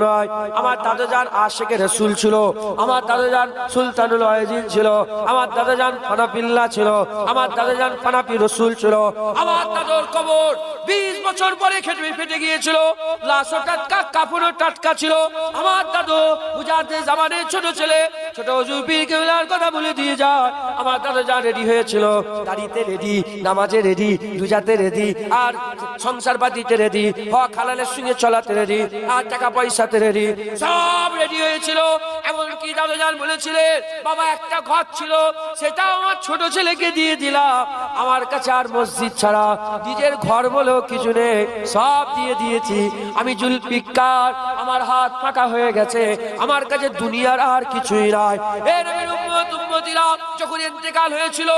নয়, আমার দাদাজান আশিকে রাসূল ছিল, আমার দাদাজান সুলতানুল আইজিন ছিল, আমার দাদাজান ফানাফিল্লাহ ছিল, আমার দাদাজান ফানাফি রাসূল ছিল। আমার দাদার কবর 20 বছর পরে ফেটে গিয়েছিল, লাশও টাটকা, কাফনও টাটকা ছিল। আমার দাদু মুজাহিদে জামানের ছোট ছেলে, ছোট হুজুর পীর কেবলার কথা বলে দিয়ে যায়। আমার দাদাজান রেডি হয়েছিল, দাড়িতে রেডি, নামাজে রেডি, রোজাতে রেডি, আর সংসার পাতিতে রেডি, হক হালালের সঙ্গে চলাতে রেডি, আর টাকা পয়সাতে রেডি, সব রেডি হয়েছিল। এমনকি দাদাজান বলেছিলেন, বাবা একটা ঘর ছিল, সেটা আমার ছোট ছেলেকে দিয়ে দিলাম, আমার কাছে আর মসজিদ ছাড়া নিজের ঘর বলেও কিছু নেই, সব দিয়ে দিয়েছি। আমি জুলফিকার, আমার হাত ফাঁকা হয়ে গেছে, আমার কাছে দুনিয়ার আর কিছুই নাই। এ নবীর উম্মত উম্মতিরা, যখন ইন্তেকাল হয়েছিল,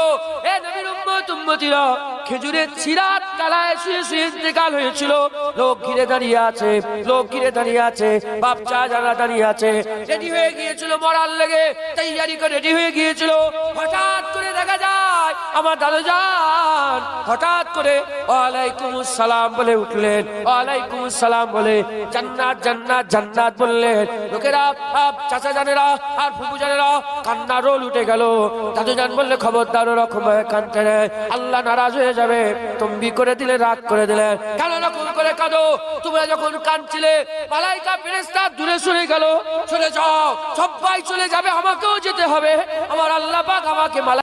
এ নবীর উম্মত উম্মতিরা, খেজুরের চিরাত তলায় শুয়ে শুয়ে ইন্তেকাল হয়েছিল। লোক ঘিরে দাঁড়িয়ে আছে, লোক ঘিরে দাঁড়িয়ে আছে, বাচ্চা যারা দাঁড়িয়ে আছে, রেডি হয়ে গিয়েছিল মরার লেগে, তৈয়ারি করে রেডি হয়ে গিয়েছিল। হঠাৎ করে দেখা যায় আমার দাদাজান হঠাৎ করে ওয়ালাইকুমুস সালাম বলে উঠলেন, ওয়ালাইকুমুস সালাম বলে জান্নাত জান্নাত জান্নাত বললেন। লোকেরা, চাচা জানেরা আর ফুফু জানেরা কান্না রোল উঠে গেল। দাদুজান বললে, খবরদার ওরকম কাঁদতে নেই, আল্লাহ নারাজ হয়ে যাবে। তম্বি করে দিলে, রাগ করে দিলে, কেন রকম করে কাঁদো? তোমরা যখন কাঁদছিলে মালাইকা ফেরেশতা দূরে সরে গেল, চলে যাও, সবাই চলে যাবে, আমাকেও যেতে হবে। আমার আল্লাহ পাক আমাকে